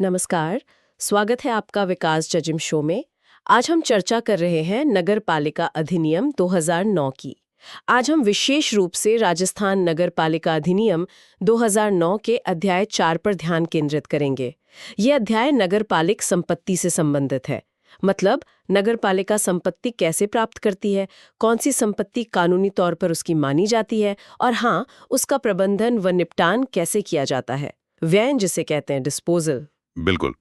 नमस्कार। स्वागत है आपका विकास जजिम शो में। आज हम चर्चा कर रहे हैं नगर पालिका अधिनियम 2009 की। आज हम विशेष रूप से राजस्थान नगर पालिका अधिनियम 2009 के अध्याय 4 पर ध्यान केंद्रित करेंगे। ये अध्याय नगर पालिक संपत्ति से संबंधित है। मतलब नगर पालिका संपत्ति कैसे प्राप्त करती है, कौन सी संपत्ति कानूनी तौर पर उसकी मानी जाती है, और हाँ, उसका प्रबंधन व निपटान कैसे किया जाता है, व्यय जिसे कहते हैं डिस्पोजल। बिल्कुल।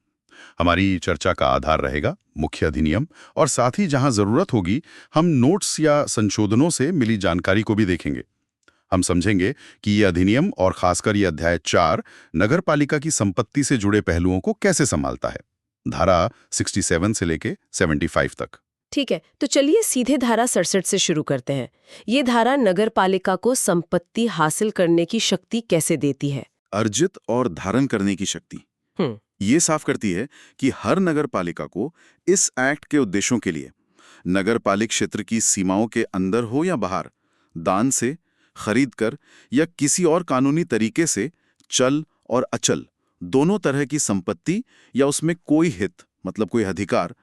हमारी चर्चा का आधार रहेगा मुख्य अधिनियम, और साथ ही जहां जरूरत होगी हम नोट्स या संशोधनों से मिली जानकारी को भी देखेंगे। हम समझेंगे कि ये अधिनियम और खासकर ये अध्याय 4 नगर पालिका की संपत्ति से जुड़े पहलुओं को कैसे संभालता है, धारा 67 से लेके 75 तक। ठीक है, तो चलिए सीधे धारा 67 से शुरू करते हैं। ये धारा नगर पालिका को संपत्ति हासिल करने की शक्ति कैसे देती है? अर्जित और धारण करने की शक्ति हम्म। ये साफ करती है कि हर नगर पालिका को इस एक्ट के उद्देश्यों के लिए नगर पालिक क्षेत्र की सीमाओं के अंदर हो या बाहर, दान से, खरीद कर या किसी और कानूनी तरीके से चल और अचल दोनों तरह की संपत्ति या उसमें कोई हित मतलब कोई अधिकार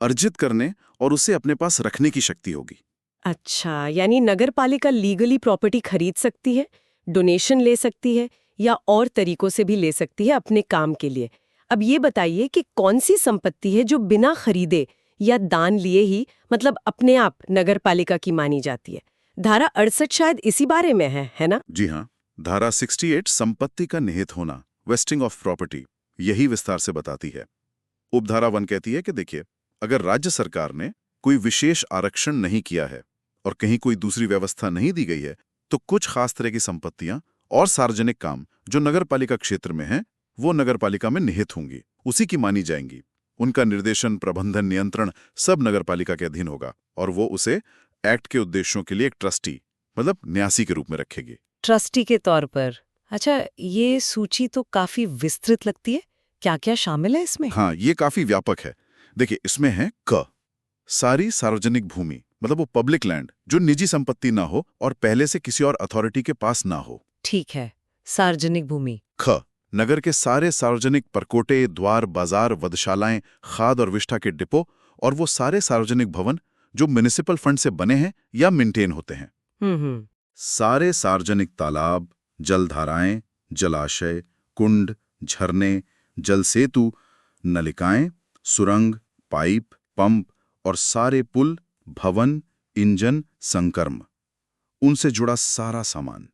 अर्जित करने और उसे अपने पास रखने की शक्ति होगी। अच्छा, यानी नगर पालिका लीगली प्रॉपर्टी खरीद सकती है, डोनेशन ले सकती है या और तरीकों से भी ले सकती है अपने काम के लिए। अब ये बताइए कि कौन सी संपत्ति है जो बिना खरीदे या दान लिए ही मतलब अपने आप नगर पालिका की मानी जाती है? धारा 68 शायद इसी बारे में है ना? जी हाँ, धारा 68 संपत्ति का निहित होना, वेस्टिंग ऑफ प्रॉपर्टी, यही विस्तार से बताती है। उपधारा 1 कहती है कि देखिए, अगर राज्य सरकार ने कोई विशेष आरक्षण नहीं किया है और कहीं कोई दूसरी व्यवस्था नहीं दी गई है, तो कुछ खास तरह की संपत्तियां और सार्वजनिक काम जो नगर पालिका क्षेत्र में हैं, वो नगर पालिका में निहित होंगी, उसी की मानी जाएंगी। उनका निर्देशन, प्रबंधन, नियंत्रण सब नगर पालिका के अधीन होगा और वो उसे एक्ट के उद्देश्यों के लिए एक ट्रस्टी मतलब न्यासी के रूप में रखेगी। ट्रस्टी के तौर पर। अच्छा, ये सूची तो काफी विस्तृत लगती है। क्या क्या शामिल है इसमें? हाँ, ये काफी व्यापक है। देखिए, इसमें है क सारी सार्वजनिक भूमि मतलब वो पब्लिक लैंड जो निजी संपत्ति ना हो और पहले से किसी और अथॉरिटी के पास ना हो। ठीक है, सार्वजनिक भूमि। ख नगर के सारे सार्वजनिक परकोटे, द्वार, बाजार, वधशालाएं, खाद और विष्ठा के डिपो और वो सारे सार्वजनिक भवन जो म्युनिसिपल फंड से बने हैं या मेंटेन होते हैं। हम्म। सारे सार्वजनिक तालाब, जलधाराएं, जलाशय, कुंड, झरने, जल सेतु, नलिकाएं, सुरंग, पाइप, पंप और सारे पुल, भवन, इंजन, संकर्म, उनसे जुड़ा सारा सामान।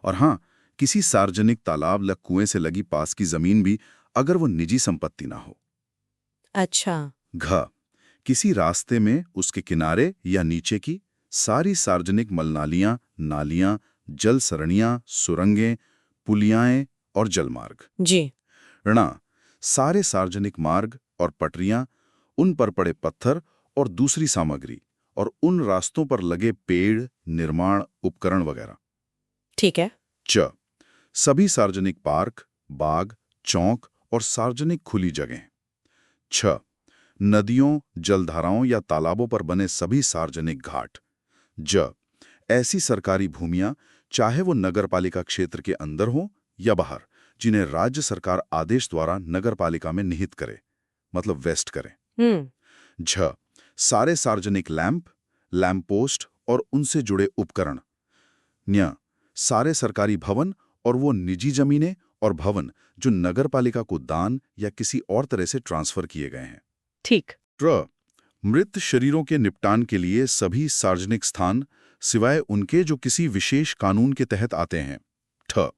और हाँ, किसी सार्वजनिक तालाब या कुएं से लगी पास की जमीन भी, अगर वो निजी संपत्ति ना हो। अच्छा। घ किसी रास्ते में उसके किनारे या नीचे की सारी सार्वजनिक मलनालियां, नालियां, जल सरणियां, सुरंगें, पुलियाएं और जलमार्ग। जी। ऋणा सारे सार्वजनिक मार्ग और पटरियां, उन पर पड़े पत्थर और दूसरी सामग्री और उन रास्तों पर लगे पेड़, निर्माण उपकरण वगैरह। ठीक है। च सभी सार्वजनिक पार्क, बाग, चौक और सार्वजनिक खुली जगह। छ नदियों, जलधाराओं या तालाबों पर बने सभी सार्वजनिक घाट। ज ऐसी सरकारी भूमियां, चाहे वो नगरपालिका क्षेत्र के अंदर हो या बाहर, जिन्हें राज्य सरकार आदेश द्वारा नगरपालिका में निहित करे मतलब वेस्ट करे। झ सारे सार्वजनिक लैंप, लैंप पोस्ट और उनसे जुड़े उपकरण। न्य सारे सरकारी भवन और वो निजी जमीनें और भवन जो नगरपालिका को दान या किसी और तरह से ट्रांसफर किए गए हैं। ठीक। ट्र मृत शरीरों के निपटान के लिए सभी सार्वजनिक स्थान सिवाय उनके जो किसी विशेष कानून के तहत आते हैं। ठ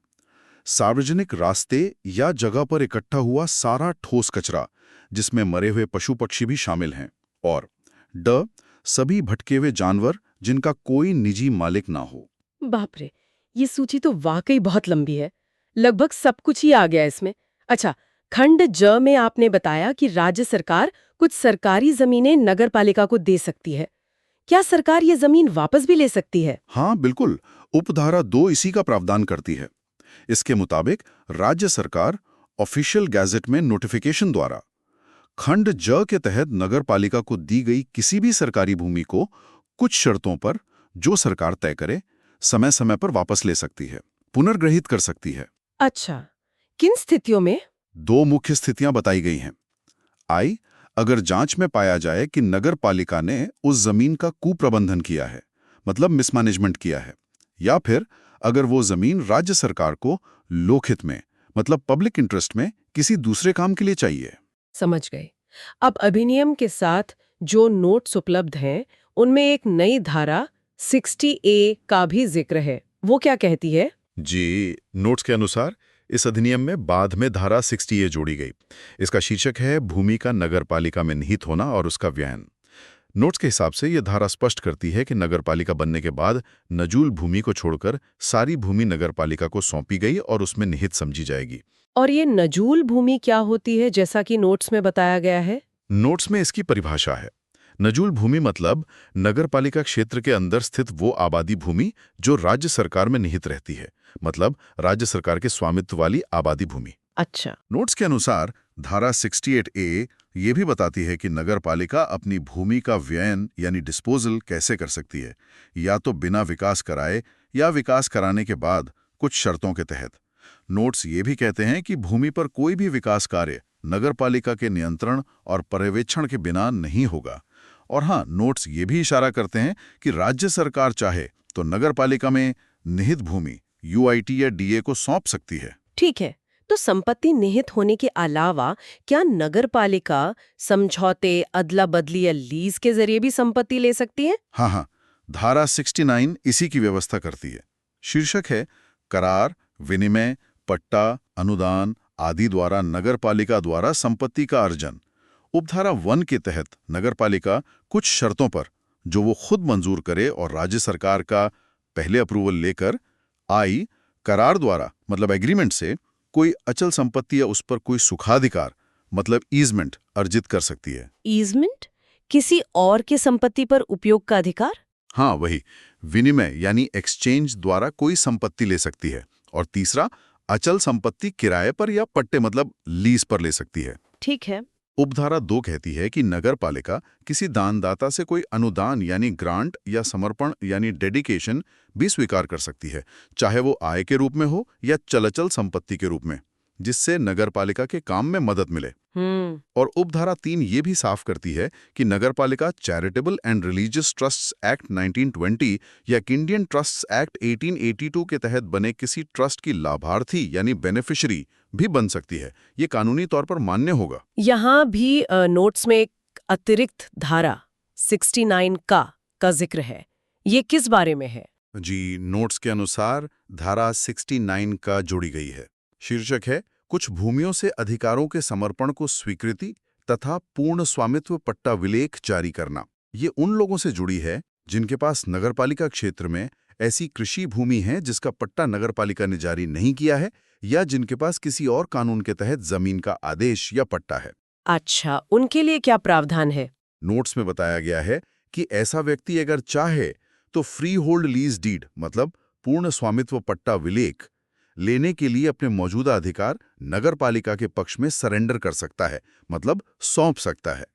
सार्वजनिक रास्ते या जगह पर इकट्ठा हुआ सारा ठोस कचरा जिसमें मरे हुए पशु पक्षी भी शामिल हैं। और ड सभी भटके हुए जानवर जिनका कोई निजी मालिक ना हो। बाप रे, ये सूची तो वाकई बहुत लंबी है। लगभग सब कुछ ही आ गया इसमें। अच्छा, खंड ज में आपने बताया कि राज्य सरकार कुछ सरकारी जमीनें नगर पालिका को दे सकती है। क्या सरकार ये जमीन वापस भी ले सकती है? हाँ बिल्कुल, उपधारा 2 इसी का प्रावधान करती है। इसके मुताबिक राज्य सरकार ऑफिशियल गैजेट में नोटिफिकेशन द्वारा खंड ज के तहत नगर पालिका को दी गई किसी भी सरकारी भूमि को कुछ शर्तों पर, जो सरकार तय करे, समय समय पर वापस ले सकती है, पुनर्ग्रहित कर सकती है। अच्छा, किन स्थितियों में? 2 मुख्य स्थितियां बताई गई हैं। आई, अगर जांच में पाया जाए कि नगर पालिका ने उस जमीन का कुप्रबंधन किया है, मतलब मिसमैनेजमेंट किया है, या फिर अगर वो जमीन राज्य सरकार को लोकहित में, मतलब पब्लिक इंटरेस्ट में किसी दूसरे काम के लिए चाहिए। समझ गए। अब अधिनियम के साथ जो नोट्स उपलब्ध हैं, उनमें एक नई धारा 60A का भी जिक्र है। वो क्या कहती है? जी, नोट्स के अनुसार इस अधिनियम में बाद में धारा 60A जोड़ी गई। इसका शीर्षक है भूमि का नगरपालिका में निहित होना और उसका व्ययन। नोट्स के हिसाब से यह धारा स्पष्ट करती है कि नगरपालिका बनने के बाद नजूल भूमि को छोड़कर सारी भूमि नगरपालिका को सौंपी गई और उसमें निहित समझी जाएगी। और ये नजूल भूमि क्या होती है, जैसा कि नोट्स में बताया गया है? नोट्स में इसकी परिभाषा है। नजूल भूमि मतलब नगरपालिका क्षेत्र के अंदर स्थित वो आबादी भूमि जो राज्य सरकार में निहित रहती है, मतलब राज्य सरकार के स्वामित्व वाली आबादी भूमि। अच्छा। नोट्स के अनुसार धारा 68A ये भी बताती है कि नगरपालिका अपनी भूमि का व्ययन यानी डिस्पोजल कैसे कर सकती है, या तो बिना विकास कराए या विकास कराने के बाद कुछ शर्तों के तहत। नोट्स ये भी कहते हैं कि भूमि पर कोई भी विकास कार्य नगरपालिका के नियंत्रण और पर्यवेक्षण के बिना नहीं होगा। और हाँ, नोट्स ये भी इशारा करते हैं कि राज्य सरकार चाहे तो नगरपालिका में निहित भूमि UIT या DA को सौंप सकती है। ठीक है। तो संपत्ति निहित होने के अलावा क्या नगरपालिका समझौते, अदला बदली या लीज के जरिए भी संपत्ति ले सकती है? हाँ, धारा 69 इसी की व्यवस्था करती है। शीर्षक है करार, विनिमय, पट्टा, अनुदान आदि द्वारा नगरपालिका द्वारा संपत्ति का अर्जन। उपधारा 1 के तहत नगरपालिका कुछ शर्तों पर, जो वो खुद मंजूर करे और राज्य सरकार का पहले अप्रूवल लेकर, आई करार द्वारा मतलब एग्रीमेंट से कोई अचल संपत्ति या उस पर कोई सुखाधिकार मतलब ईजमेंट अर्जित कर सकती है। ईजमेंट? किसी और के संपत्ति पर उपयोग का अधिकार? हाँ, वही। विनिमय यानी एक्सचेंज द्वारा कोई संपत्ति ले सकती है। और तीसरा, अचल संपत्ति किराए पर या पट्टे मतलब लीज पर ले सकती है। ठीक है। उपधारा 2 कहती है कि नगरपालिका किसी दानदाता से कोई अनुदान यानी ग्रांट या समर्पण यानी डेडिकेशन भी स्वीकार कर सकती है, चाहे वो आय के रूप में हो या चलअचल संपत्ति के रूप में, जिससे नगरपालिका के काम में मदद मिले। और उपधारा 3 ये भी साफ करती है कि नगरपालिका charitable and religious trusts act 1920 या इंडियन ट्रस्ट्स एक्ट 1882 के तहत बने किसी ट्रस्ट की लाभार्थी यानी बेनिफिशियरी भी बन सकती है। ये कानूनी तौर पर मान्य होगा। यहाँ भी नोट्स में एक अतिरिक्त धारा 69 का जिक्र है। ये किस बारे में है? जी, नोट्स के अनुसार धारा 69 का जोड़ी गई है। शीर्षक है कुछ भूमियों से अधिकारों के समर्पण को स्वीकृति तथा पूर्ण स्वामित्व पट्टा विलेख जारी करना। ये उन लोगों से जुड़ी है जिनके पास नगरपालिका क्षेत्र में ऐसी कृषि भूमि है जिसका पट्टा नगरपालिका ने जारी नहीं किया है, या जिनके पास किसी और कानून के तहत जमीन का आदेश या पट्टा है। अच्छा, उनके लिए क्या प्रावधान है? नोट्स में बताया गया है कि ऐसा व्यक्ति अगर चाहे तो फ्री होल्ड लीज डीड मतलब पूर्ण स्वामित्व पट्टा विलेख लेने के लिए अपने मौजूदा अधिकार नगरपालिका के पक्ष में सरेंडर कर सकता है, मतलब सौंप सकता है।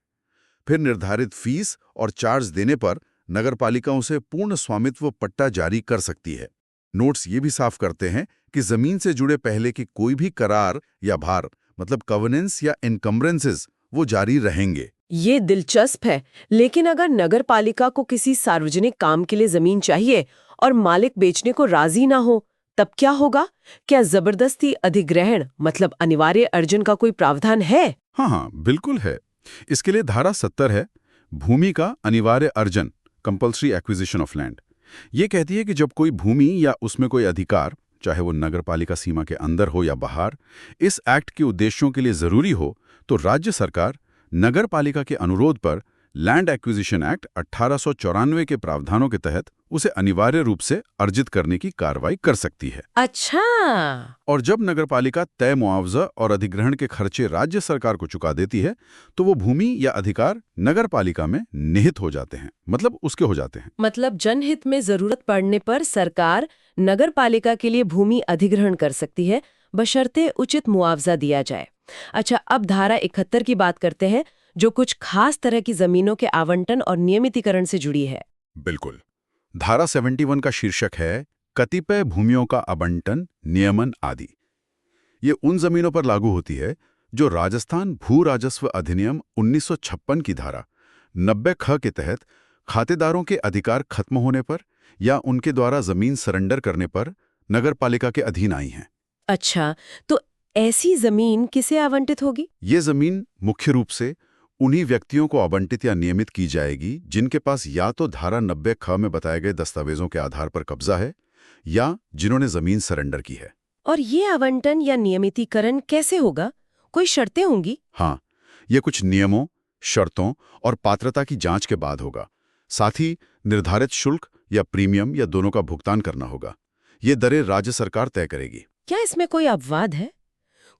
फिर निर्धारित फीस और चार्ज देने पर नगरपालिका उसे पूर्ण स्वामित्व पट्टा जारी कर सकती है। नोट्स ये भी साफ करते हैं कि जमीन से जुड़े पहले के कोई भी करार या भार मतलब कवनेंस या इनकम्ब्रेंसेस वो जारी रहेंगे। ये दिलचस्प है, लेकिन अगर नगरपालिका को किसी सार्वजनिक काम के लिए जमीन चाहिए और मालिक बेचने को राजी ना हो, तब क्या होगा? क्या जबरदस्ती अधिग्रहण मतलब अनिवार्य अर्जन का कोई प्रावधान है? हाँ, बिल्कुल है। इसके लिए धारा 70 है, भूमि का अनिवार्य अर्जन, कंपल्सरी एक्विजिशन ऑफ लैंड। ये कहती है कि जब कोई भूमि या उसमें कोई अधिकार, चाहे वो नगरपालिका सीमा के अंदर हो या बाहर, इस एक्ट के उद्देश्यों के लिए जरूरी हो, तो राज्य सरकार नगरपालिका के अनुरोध पर लैंड एक्विजिशन एक्ट 1894 के प्रावधानों के तहत उसे अनिवार्य रूप से अर्जित करने की कार्रवाई कर सकती है। अच्छा। और जब नगरपालिका तय मुआवजा और अधिग्रहण के खर्चे राज्य सरकार को चुका देती है, तो वो भूमि या अधिकार नगरपालिका में निहित हो जाते हैं, मतलब उसके हो जाते हैं। मतलब जनहित में जरूरत पड़ने पर सरकार नगरपालिका के लिए भूमि अधिग्रहण कर सकती है, बशर्ते उचित मुआवजा दिया जाए। अच्छा, अब धारा 71 की बात करते हैं, जो कुछ खास तरह की जमीनों के आवंटन और नियमितीकरण से जुड़ी है। बिल्कुल। धारा 71 का शीर्षक है कतिपय भूमियों का आवंटन, नियमन आदि। ये उन जमीनों पर लागू होती है जो राजस्थान भू राजस्व अधिनियम 1956 की धारा 90 ख के तहत खातेदारों के अधिकार खत्म होने पर या उनके द्वारा जमीन सरेंडर करने पर नगरपालिका के अधीन आई हैं। अच्छा, तो ऐसी जमीन किसे आवंटित होगी? ये जमीन मुख्य रूप से उन्हीं व्यक्तियों को आवंटित या नियमित की जाएगी जिनके पास या तो धारा 90 ख में बताए गए दस्तावेजों के आधार पर कब्जा है या जिन्होंने जमीन सरेंडर की है। और ये आवंटन या नियमितीकरण कैसे होगा? कोई शर्तें होंगी? हाँ, ये कुछ नियमों, शर्तों और पात्रता की जांच के बाद होगा। साथ ही निर्धारित शुल्क या प्रीमियम या दोनों का भुगतान करना होगा। ये दरें राज्य सरकार तय करेगी। क्या इसमें कोई अपवाद है?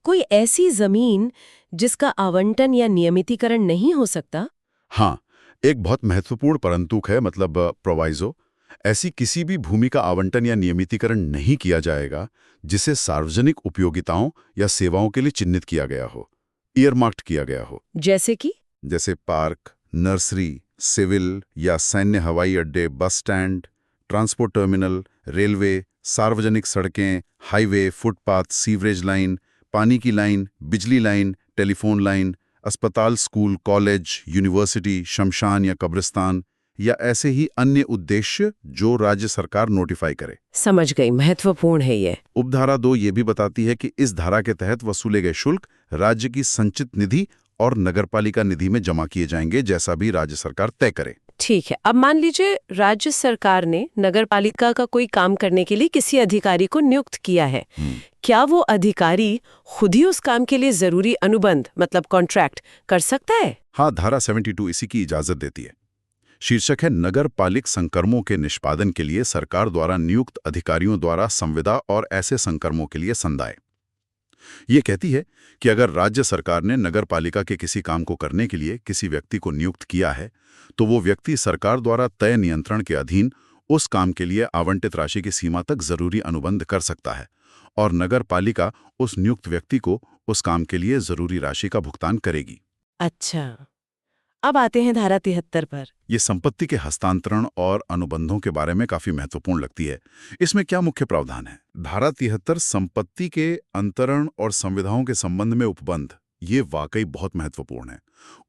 कोई ऐसी जमीन जिसका आवंटन या नियमितीकरण नहीं हो सकता? हाँ, एक बहुत महत्वपूर्ण परंतुक है, मतलब प्रोवाइजो। ऐसी किसी भी भूमि का आवंटन या नियमितीकरण नहीं किया जाएगा जिसे सार्वजनिक उपयोगिताओं या सेवाओं के लिए चिन्हित किया गया हो, ईयरमार्क्ड किया गया हो। जैसे कि? जैसे पार्क, नर्सरी, सिविल या सैन्य हवाई अड्डे, bus stand, transport terminal, railway, सार्वजनिक सड़कें, हाईवे, फुटपाथ, सीवरेज लाइन, पानी की लाइन, बिजली लाइन, टेलीफोन लाइन, अस्पताल, स्कूल, कॉलेज, यूनिवर्सिटी, शमशान या कब्रिस्तान, या ऐसे ही अन्य उद्देश्य जो राज्य सरकार नोटिफाई करे। समझ गई, महत्वपूर्ण है ये। उपधारा 2 ये भी बताती है कि इस धारा के तहत वसूले गए शुल्क राज्य की संचित निधि और नगरपालिका निधि में जमा किए जाएंगे, जैसा भी राज्य सरकार तय करे। ठीक है, अब मान लीजिए राज्य सरकार ने नगरपालिका का कोई काम करने के लिए किसी अधिकारी को नियुक्त किया है। क्या वो अधिकारी खुद ही उस काम के लिए जरूरी अनुबंध मतलब कॉन्ट्रैक्ट कर सकता है? हाँ, धारा 72 इसी की इजाजत देती है। शीर्षक है नगरपालिक संकर्मों के निष्पादन के लिए सरकार द्वारा नियुक्त अधिकारियों द्वारा संविदा और ऐसे संकर्मों के लिए संदाय। ये कहती है कि अगर राज्य सरकार ने नगरपालिका के किसी काम को करने के लिए किसी व्यक्ति को नियुक्त किया है तो वो व्यक्ति सरकार द्वारा तय नियंत्रण के अधीन उस काम के लिए आवंटित राशि की सीमा तक जरूरी अनुबंध कर सकता है और नगरपालिका उस नियुक्त व्यक्ति को उस काम के लिए जरूरी राशि का भुगतान करेगी। अच्छा, अब आते हैं धारा 73 पर। ये संपत्ति के हस्तांतरण और अनुबंधों के बारे में काफी महत्वपूर्ण लगती है। इसमें क्या मुख्य प्रावधान है? धारा 73 संपत्ति के अंतरण और संविधाओं के संबंध में उपबंध, ये वाकई बहुत महत्वपूर्ण है।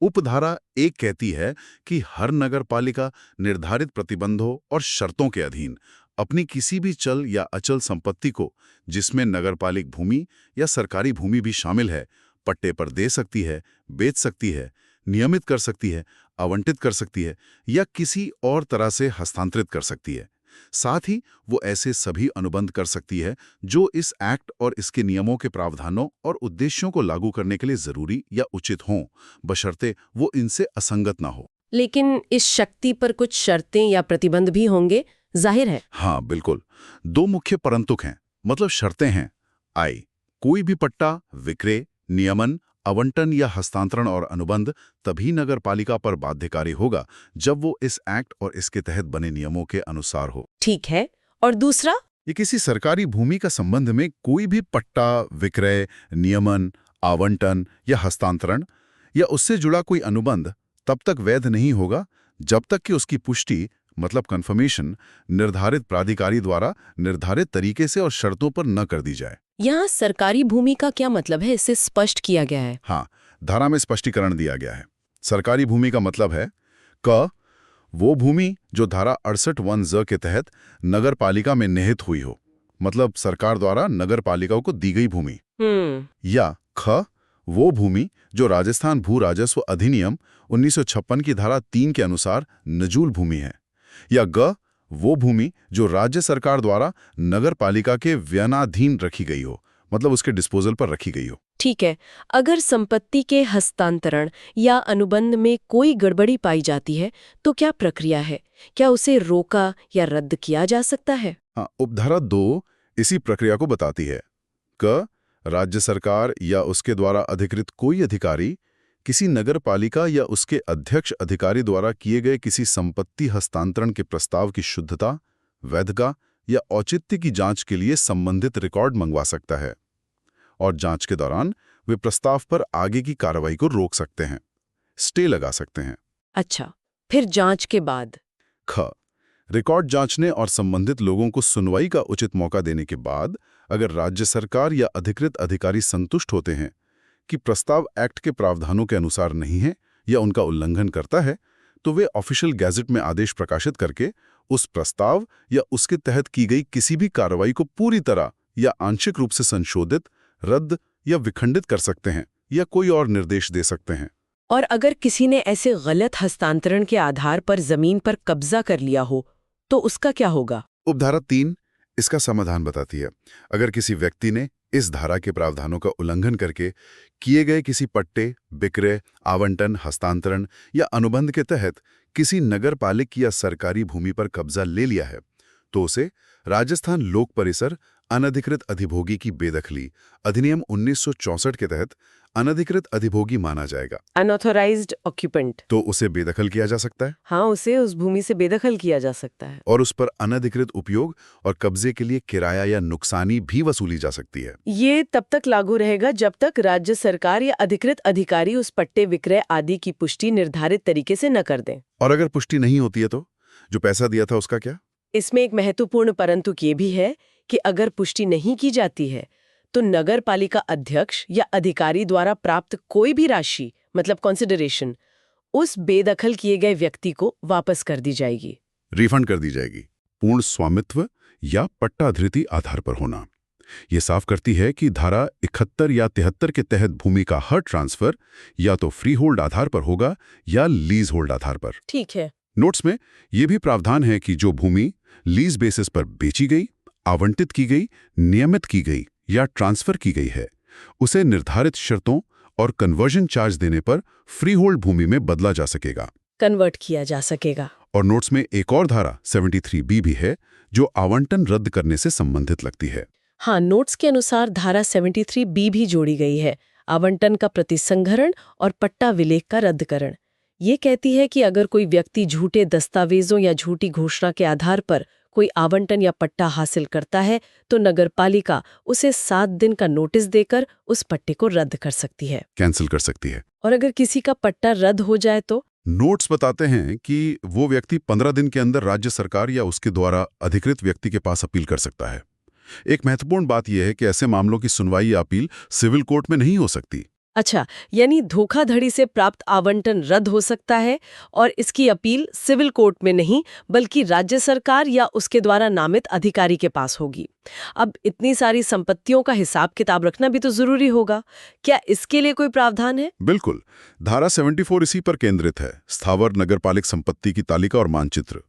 उपधारा 1 कहती है कि हर नगरपालिका निर्धारित प्रतिबंधों और शर्तों के अधीन अपनी किसी भी चल या अचल संपत्ति को, जिसमें नगरपालिक भूमि या सरकारी भूमि भी शामिल है, पट्टे पर दे सकती है, बेच सकती है, नियमित कर सकती है, आवंटित कर सकती है या किसी और तरह से हस्तांतरित कर सकती है। साथ ही वो ऐसे सभी अनुबंध कर सकती है जो इस एक्ट और इसके नियमों के प्रावधानों और उद्देश्यों को लागू करने के लिए जरूरी या उचित हों, बशर्ते वो इनसे असंगत ना हो। लेकिन इस शक्ति पर कुछ शर्तें या प्रतिबंध भी होंगे, जाहिर है। हाँ, बिल्कुल। 2 मुख्य परंतुक हैं, मतलब शर्तें हैं। आई, कोई भी पट्टा, विक्रय, नियमन, आवंटन या हस्तांतरण और अनुबंध तभी नगरपालिका पर बाध्यकारी होगा जब वो इस एक्ट और इसके तहत बने नियमों के अनुसार हो। ठीक है, और दूसरा? ये किसी सरकारी भूमि का संबंध में कोई भी पट्टा, विक्रय, नियमन, आवंटन या हस्तांतरण या उससे जुड़ा कोई अनुबंध तब तक वैध नहीं होगा जब तक कि उसकी पुष्टि मतलब कंफर्मेशन निर्धारित प्राधिकारी द्वारा निर्धारित तरीके से और शर्तों पर न कर दी जाए। यहाँ सरकारी भूमि का क्या मतलब है, इसे स्पष्ट किया गया है? हाँ, धारा में स्पष्टीकरण दिया गया है। सरकारी भूमि का मतलब है क वो भूमि जो धारा 68(1) के तहत नगरपालिका में निहित हुई हो, मतलब सरकार द्वारा नगरपालिका को दी गई भूमि। या ख वो भूमि जो राजस्थान भू राजस्व अधिनियम 1956 की धारा 3 के अनुसार नजूल भूमि है। या ग वो भूमि जो राज्य सरकार द्वारा नगरपालिका के व्यनाधीन रखी गई हो, मतलब उसके डिस्पोजल पर रखी गई हो। ठीक है, अगर संपत्ति के हस्तांतरण या अनुबंध में कोई गड़बड़ी पाई जाती है तो क्या प्रक्रिया है? क्या उसे रोका या रद्द किया जा सकता है? हाँ, उपधारा 2 इसी प्रक्रिया को बताती है। क राज्य सरकार या उसके द्वारा अधिकृत कोई अधिकारी किसी नगरपालिका या उसके अध्यक्ष अधिकारी द्वारा किए गए किसी संपत्ति हस्तांतरण के प्रस्ताव की शुद्धता, वैधता या औचित्य की जांच के लिए संबंधित रिकॉर्ड मंगवा सकता है और जांच के दौरान वे प्रस्ताव पर आगे की कार्रवाई को रोक सकते हैं, स्टे लगा सकते हैं। अच्छा, फिर जांच के बाद? ख रिकॉर्ड जांचने और संबंधित लोगों को सुनवाई का उचित मौका देने के बाद अगर राज्य सरकार या अधिकृत अधिकारी संतुष्ट होते हैं कि प्रस्ताव एक्ट के प्रावधानों के अनुसार नहीं है या उनका उल्लंघन करता है, तो वे ऑफिशियल गैजेट में आदेश प्रकाशित करके उस प्रस्ताव या उसके तहत की गई किसी भी कार्रवाई को पूरी तरह या आंशिक रूप से संशोधित, रद्द या विखंडित कर सकते हैं या कोई और निर्देश दे सकते हैं। और अगर किसी ने ऐसे गलत हस्तांतरण के आधार पर जमीन पर कब्जा कर लिया हो तो उसका क्या होगा? उपधारा 3 इसका समाधान बताती है। अगर किसी व्यक्ति ने इस धारा के प्रावधानों का उल्लंघन करके किए गए किसी पट्टे, विक्रय, आवंटन, हस्तांतरण या अनुबंध के तहत किसी नगरपालिक या सरकारी भूमि पर कब्जा ले लिया है, तो उसे राजस्थान लोक परिसर अनधिकृत अधिभोगी की बेदखली अधिनियम 1964 के तहत अनधिकृत अधिभोगी माना जाएगा। Unauthorised occupant. तो उसे बेदखल किया जा सकता है। हाँ, उसे उस भूमि से बेदखल किया जा सकता है और उस पर अनधिकृत उपयोग और कब्जे के लिए किराया या नुकसानी भी वसूली जा सकती है। ये तब तक लागू रहेगा जब तक राज्य सरकार या अधिकृत अधिकारी उस पट्टे, विक्रय आदि की पुष्टि निर्धारित तरीके से न कर दें। और अगर पुष्टि नहीं होती है तो जो पैसा दिया था उसका क्या? इसमें एक महत्वपूर्ण परंतु ये भी है कि अगर पुष्टि नहीं की जाती है तो नगर पालिका अध्यक्ष या अधिकारी द्वारा प्राप्त कोई भी राशि, मतलब कंसिडरेशन, उस बेदखल किए गए व्यक्ति को वापस कर दी जाएगी, रिफंड कर दी जाएगी। पूर्ण स्वामित्व या पट्टाधृति आधार पर होना। ये साफ करती है कि धारा 71 या 73 के तहत भूमि का हर ट्रांसफर या तो फ्री होल्ड आधार पर होगा या लीज होल्ड आधार पर। ठीक है। नोट्स में यह भी प्रावधान है कि जो भूमि लीज बेसिस पर बेची गई, आवंटित की गई, नियमित की गई या ट्रांसफर की गई है, उसे निर्धारित शर्तों और कन्वर्जन चार्ज देने पर फ्री होल्ड भूमि में बदला जा सकेगा, कन्वर्ट किया जा सकेगा। और नोट्स में एक और धारा 73B भी है जो आवंटन रद्द करने से संबंधित लगती है। हाँ, नोट्स के अनुसार धारा 73B भी जोड़ी गई है, आवंटन का प्रतिसंहरण और पट्टा विलेख का रद्दकरण। ये कहती है कि अगर कोई व्यक्ति झूठे दस्तावेजों या झूठी घोषणा के आधार पर कोई आवंटन या पट्टा हासिल करता है तो नगरपालिका उसे 7 दिन का नोटिस देकर उस पट्टे को रद्द कर सकती है, कैंसिल कर सकती है। और अगर किसी का पट्टा रद्द हो जाए तो नोट्स बताते हैं कि वो व्यक्ति 15 दिन के अंदर राज्य सरकार या उसके द्वारा अधिकृत व्यक्ति के पास अपील कर सकता है। एक महत्वपूर्ण बात यह है कि ऐसे मामलों की सुनवाई या अपील सिविल कोर्ट में नहीं हो सकती। अच्छा, यानी धोखाधड़ी से प्राप्त आवंटन रद्द हो सकता है और इसकी अपील सिविल कोर्ट में नहीं बल्कि राज्य सरकार या उसके द्वारा नामित अधिकारी के पास होगी। अब इतनी सारी संपत्तियों का हिसाब किताब रखना भी तो जरूरी होगा। क्या इसके लिए कोई प्रावधान है? बिल्कुल। धारा 74 इसी पर केंद्रित है, स्थावर नगरपालिक संपत्ति की तालिका और मानचित्र।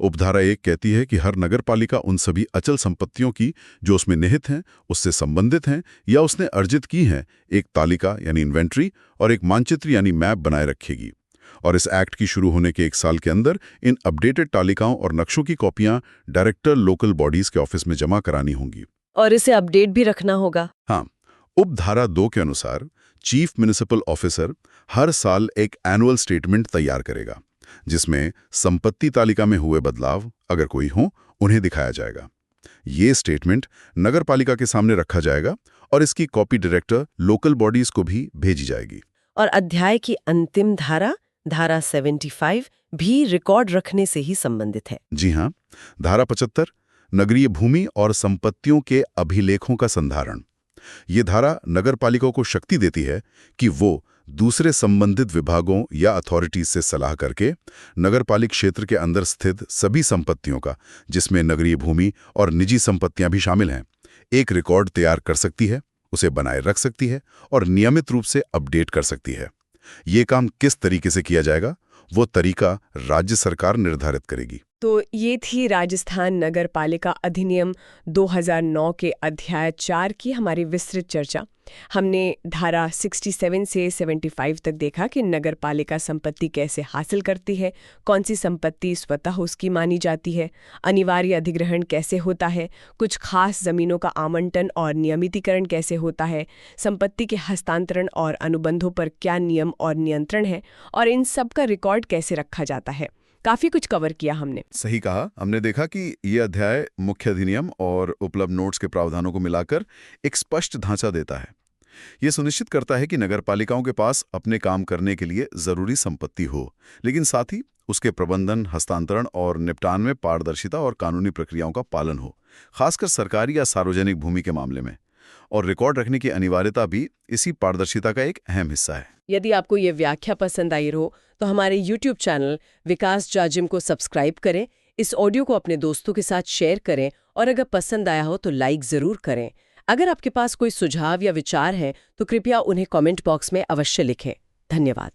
उपधारा 1 कहती है कि हर नगरपालिका उन सभी अचल संपत्तियों की जो उसमें निहित हैं, उससे संबंधित हैं या उसने अर्जित की हैं, एक तालिका यानी इन्वेंट्री और एक मानचित्र यानी मैप बनाए रखेगी। और इस एक्ट की शुरू होने के 1 साल के अंदर इन अपडेटेड तालिकाओं और नक्शों की कॉपियां डायरेक्टर लोकल बॉडीज के ऑफिस में जमा करानी होंगी। और इसे अपडेट भी रखना होगा। हाँ, उपधारा 2 के अनुसार चीफ म्युनिसिपल ऑफिसर हर साल एक एनुअल स्टेटमेंट तैयार करेगा जिसमें संपत्ति तालिका में हुए बदलाव अगर कोई हो उन्हें दिखाया जाएगा। ये स्टेटमेंट नगरपालिका के सामने रखा जाएगा और इसकी कॉपी डायरेक्टर लोकल बॉडीज को भी भेजी जाएगी। और अध्याय की अंतिम धारा, धारा 75 भी रिकॉर्ड रखने से ही संबंधित है। जी हाँ, धारा 75 नगरीय भूमि और संपत्तियों के अभिलेखों का संधारण। ये धारा नगरपालिका को शक्ति देती है कि वो दूसरे संबंधित विभागों या अथॉरिटीज से सलाह करके नगरपालिक क्षेत्र के अंदर स्थित सभी संपत्तियों का, जिसमें नगरीय भूमि और निजी संपत्तियां भी शामिल हैं, एक रिकॉर्ड तैयार कर सकती है, उसे बनाए रख सकती है और नियमित रूप से अपडेट कर सकती है। ये काम किस तरीके से किया जाएगा, वो तरीका राज्य सरकार निर्धारित करेगी। तो ये थी राजस्थान नगर पालिका अधिनियम 2009 के अध्याय 4 की हमारी विस्तृत चर्चा। हमने धारा 67 से 75 तक देखा कि नगर पालिका संपत्ति कैसे हासिल करती है, कौन सी संपत्ति स्वतः उसकी मानी जाती है, अनिवार्य अधिग्रहण कैसे होता है, कुछ खास जमीनों का आवंटन और नियमितीकरण कैसे होता है, संपत्ति के हस्तांतरण और अनुबंधों पर क्या नियम और नियंत्रण है, और इन सब का रिकॉर्ड कैसे रखा जाता है। काफी कुछ कवर किया हमने। सही कहा। हमने देखा कि ये अध्याय मुख्य अधिनियम और उपलब्ध नोट्स के प्रावधानों को मिलाकर एक स्पष्ट ढांचा देता है। ये सुनिश्चित करता है कि नगरपालिकाओं के पास अपने काम करने के लिए जरूरी संपत्ति हो, लेकिन साथ ही उसके प्रबंधन, हस्तांतरण और निपटान में पारदर्शिता और कानूनी प्रक्रियाओं का पालन हो, खासकर सरकारी या सार्वजनिक भूमि के मामले में। और रिकॉर्ड रखने की अनिवार्यता भी इसी पारदर्शिता का एक अहम हिस्सा है। यदि आपको ये व्याख्या पसंद आई हो तो हमारे YouTube चैनल विकास जाजिम को सब्सक्राइब करें, इस ऑडियो को अपने दोस्तों के साथ शेयर करें और अगर पसंद आया हो तो लाइक ज़रूर करें। अगर आपके पास कोई सुझाव या विचार है तो कृपया उन्हें कमेंट बॉक्स में अवश्य लिखें। धन्यवाद।